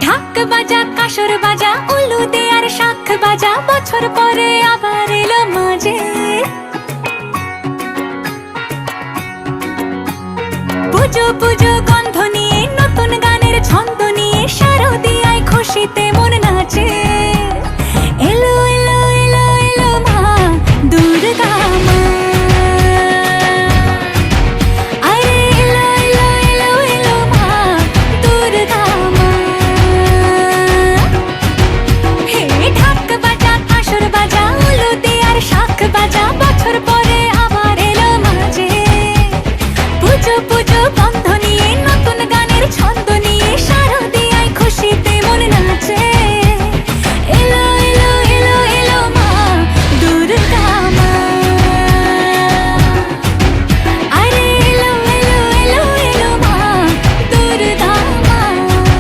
ঢাক বাজা কাসর বাজা উলু দে আর শাখ বাজা, বছর পরে আবার এলো মাঝে। পুজো পুজো গন্ধ নিয়ে নতুন গানের ছন্দ নিয়ে শারদিয়ায় খুশিতে মন নাচে। এলো এলো এলো এলো মা দুর্গা মা, আরে এলো এলো এলো এলো মা দুর্গা মা। হে ঢাক বাজা কাসর বাজা উলু দে আর শাখ বাজা,